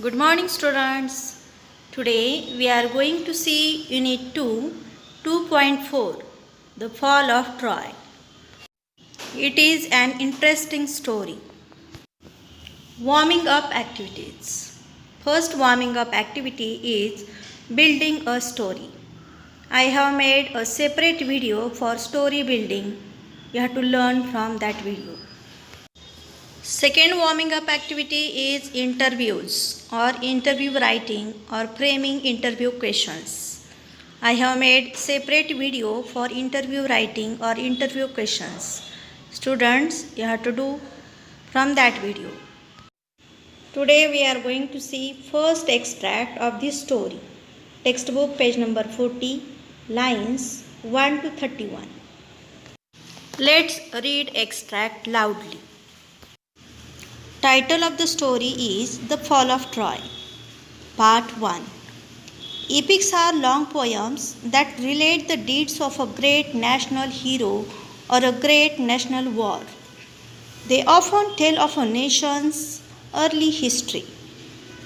Good morning, students. Today we are going to see Unit 2, 2.4, The Fall of Troy. It is an interesting story. Warming up activities. First warming up activity is building a story. I have made a separate video for story building. You have to learn from that video. Second warming up activity is interviews or interview writing or framing interview questions. I have made separate video for interview writing or interview questions. Students, you have to do from that video. Today we are going to see first extract of this story. Textbook page number 40, lines 1 to 31. Let's read extract loudly. Title of the story is The Fall of Troy. Part 1. Epics are long poems that relate the deeds of a great national hero or a great national war. They often tell of a nation's early history.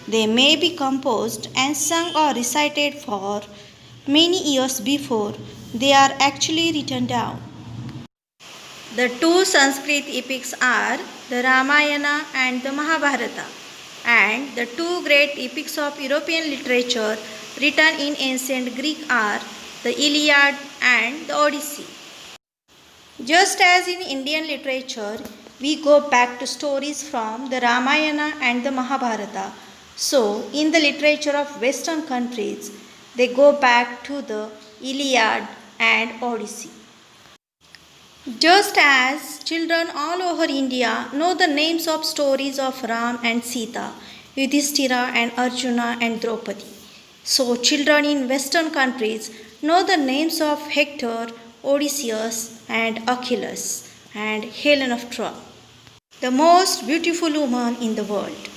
They may be composed and sung or recited for many years before they are actually written down. The two Sanskrit epics are the Ramayana and the Mahabharata, and the two great epics of European literature written in ancient Greek are the Iliad and the Odyssey. Just as in Indian literature, we go back to stories from the Ramayana and the Mahabharata, so in the literature of Western countries, they go back to the Iliad and Odyssey. Just as children all over India know the names of stories of Ram and Sita, Yudhishthira and Arjuna and Draupadi, so children in Western countries know the names of Hector, Odysseus and Achilles and Helen of Troy, the most beautiful woman in the world,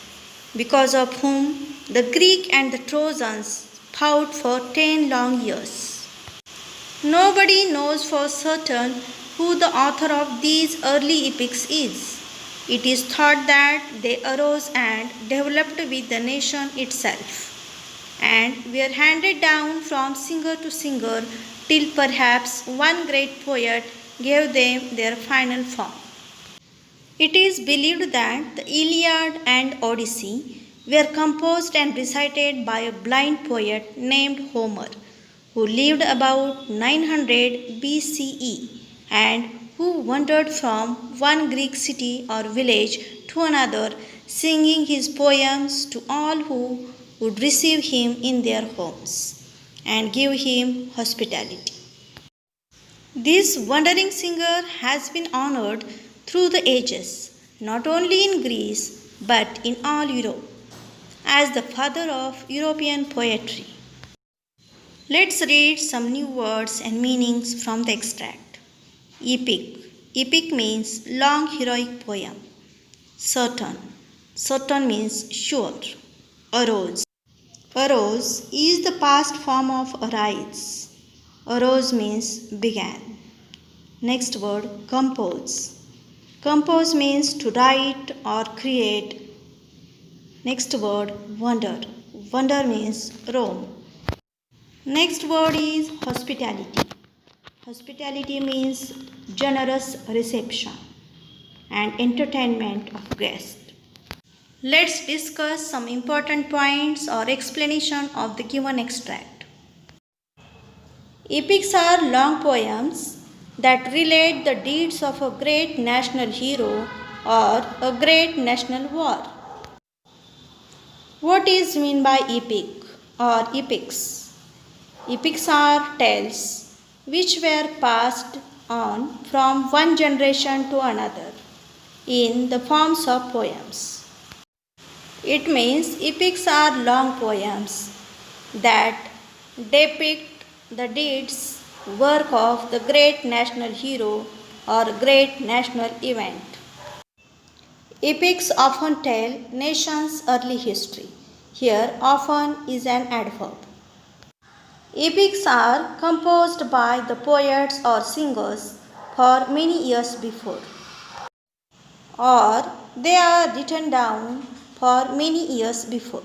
because of whom the Greek and the Trojans fought for 10 long years. Nobody knows for certain who the author of these early epics is. It is thought that they arose and developed with the nation itself, and were handed down from singer to singer till perhaps one great poet gave them their final form. It is believed that the Iliad and Odyssey were composed and recited by a blind poet named Homer, who lived about 900 BCE and who wandered from one Greek city or village to another, singing his poems to all who would receive him in their homes and give him hospitality. This wandering singer has been honored through the ages, not only in Greece but in all Europe, as the father of European poetry. Let's read some new words and meanings from the extract. Epic. Epic means long heroic poem. Certain. Certain means sure. Arose. Arose is the past form of arise. Arose means began. Next word, compose. Compose means to write or create. Next word, wonder. Wonder means roam. Next word is hospitality. Hospitality means generous reception and entertainment of guests. Let's discuss some important points or explanation of the given extract. Epics are long poems that relate the deeds of a great national hero or a great national war. What is meant by epic or epics? Epics are tales which were passed on from one generation to another in the forms of poems. It means epics are long poems that depict the deeds, work of the great national hero or great national event. Epics often tell nations' early history. Here, often is an adverb. Epics are composed by the poets or singers for many years before, or they are written down for many years before.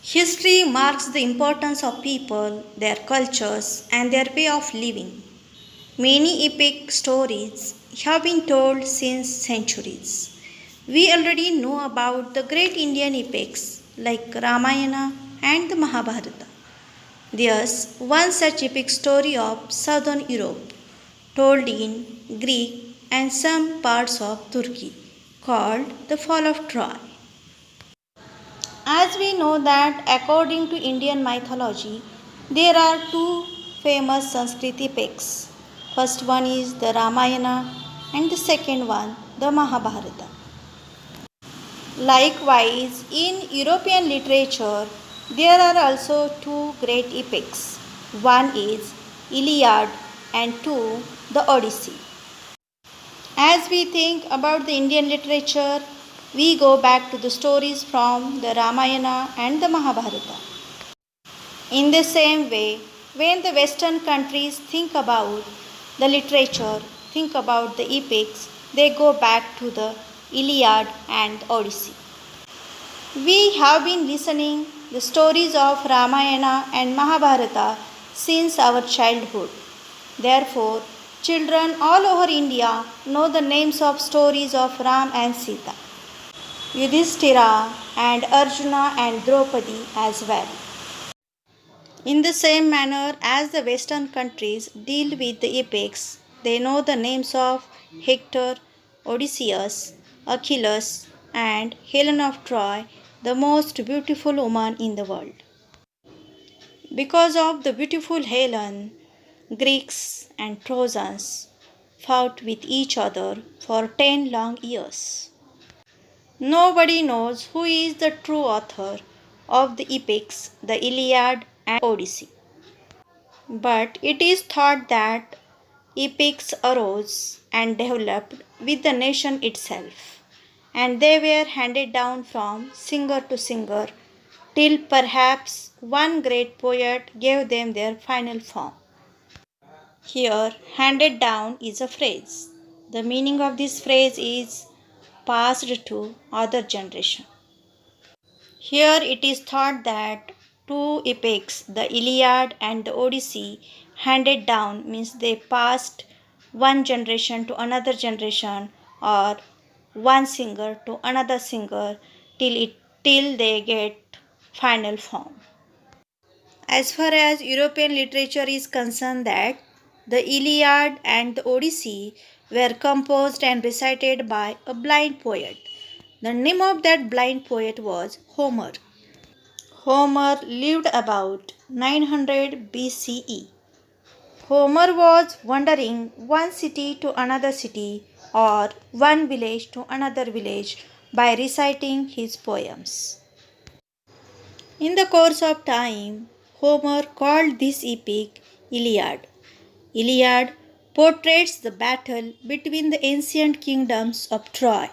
History marks the importance of people, their cultures, and their way of living. Many epic stories have been told since centuries. We already know about the great Indian epics like Ramayana and the Mahabharata. There's one such epic story of southern Europe, told in Greek and some parts of Turkey, called The Fall of Troy. As we know that according to Indian mythology, there are two famous Sanskrit epics. First one is the Ramayana and the second one the Mahabharata. Likewise, in European literature, there are also two great epics. One is Iliad and two the Odyssey. As we think about the Indian literature, we go back to the stories from the Ramayana and the Mahabharata. In the same way, when the Western countries think about the literature, think about the epics, they go back to the Iliad and Odyssey. We have been listening the stories of Ramayana and Mahabharata since our childhood. Therefore, children all over India know the names of stories of Ram and Sita, Yudhishthira and Arjuna and Draupadi as well. In the same manner as the Western countries deal with the epics, they know the names of Hector, Odysseus, Achilles, and Helen of Troy, the most beautiful woman in the world. Because of the beautiful Helen, Greeks and Trojans fought with each other for 10 long years. Nobody knows who is the true author of the epics, the Iliad and Odyssey. But it is thought that epics arose and developed with the nation itself, and they were handed down from singer to singer till perhaps one great poet gave them their final form. Here, handed down is a phrase. The meaning of this phrase is passed to other generation. Here it is thought that two epics, the Iliad and the Odyssey, handed down means they passed one generation to another generation or one singer to another singer till they get final form. As far as European literature is concerned, that the Iliad and the Odyssey were composed and recited by a blind poet. The name of that blind poet was Homer. Homer lived about 900 BCE. Homer was wandering one city to another city or one village to another village by reciting his poems. In the course of time, Homer called this epic Iliad. Iliad portrays the battle between the ancient kingdoms of Troy.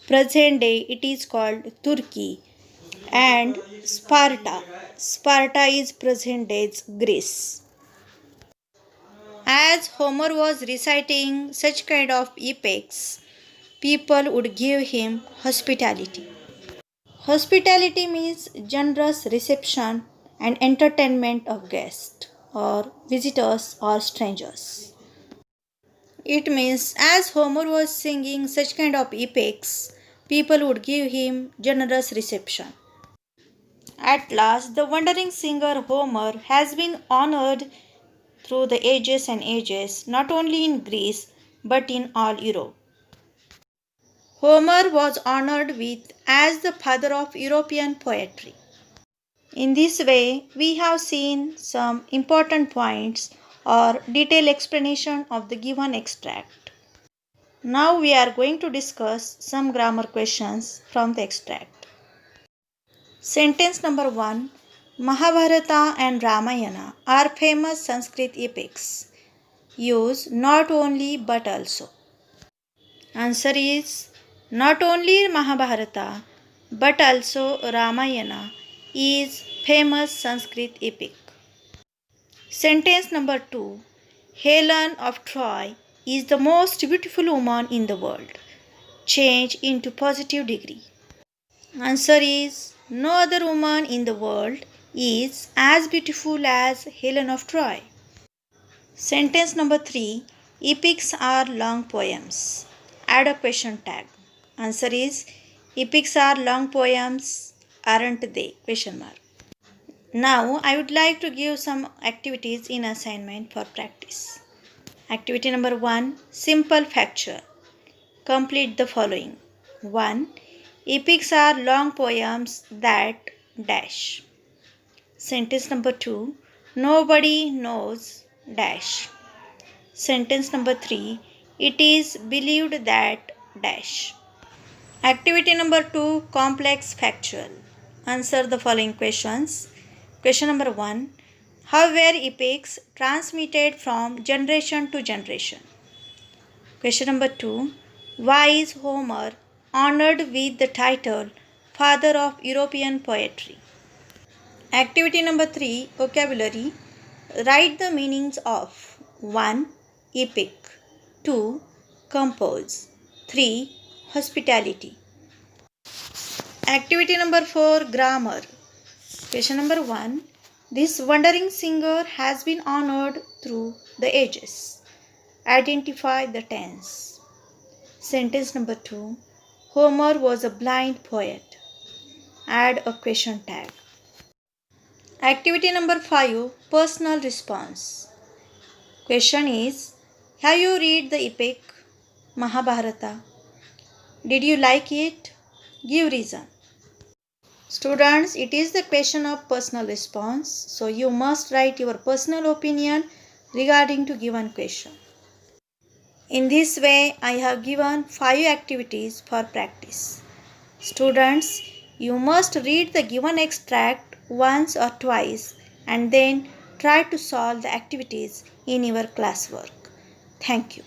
Present day it is called Turkey and Sparta. Sparta is present day's Greece. As Homer was reciting such kind of epics, people would give him hospitality. Hospitality means generous reception and entertainment of guests or visitors or strangers. It means as Homer was singing such kind of epics, people would give him generous reception. At last, the wandering singer Homer has been honored through the ages and ages, not only in Greece but in all Europe. Homer was honored with as the father of European poetry. In this way, we have seen some important points or detailed explanation of the given extract. Now we are going to discuss some grammar questions from the extract. Sentence number 1. Mahabharata and Ramayana are famous Sanskrit epics. Use not only but also. Answer is not only Mahabharata but also Ramayana is famous Sanskrit epic. Sentence number 2. Helen of Troy is the most beautiful woman in the world. Change into positive degree. Answer is No other woman in the world is as beautiful as Helen of Troy. Sentence number 3. Epics are long poems. Add a question tag. Answer is epics are long poems, aren't they? Question mark. Now I would like to give some activities in assignment for practice. Activity number 1. Simple factual. Complete the following. 1. Epics are long poems that dash. Sentence number 2. Nobody knows dash. Sentence number 3. It is believed that dash. Activity number 2. Complex factual. Answer the following questions. Question number 1. How were epics transmitted from generation to generation? Question number 2. Why is Homer honored with the title Father of European Poetry? Activity number 3. Vocabulary. Write the meanings of 1. Epic. 2. Compose. 3. Hospitality. Activity number 4. Grammar. Question number 1. This wandering singer has been honored through the ages. Identify the tense. Sentence number 2. Homer was a blind poet. Add a question tag. Activity number 5. Personal response. Question is, have you read the epic Mahabharata? Did you like it? Give reason. Students, it is the question of personal response. So you must write your personal opinion regarding to given question. In this way, I have given 5 activities for practice. Students, you must read the given extract once or twice and then try to solve the activities in your classwork. Thank you.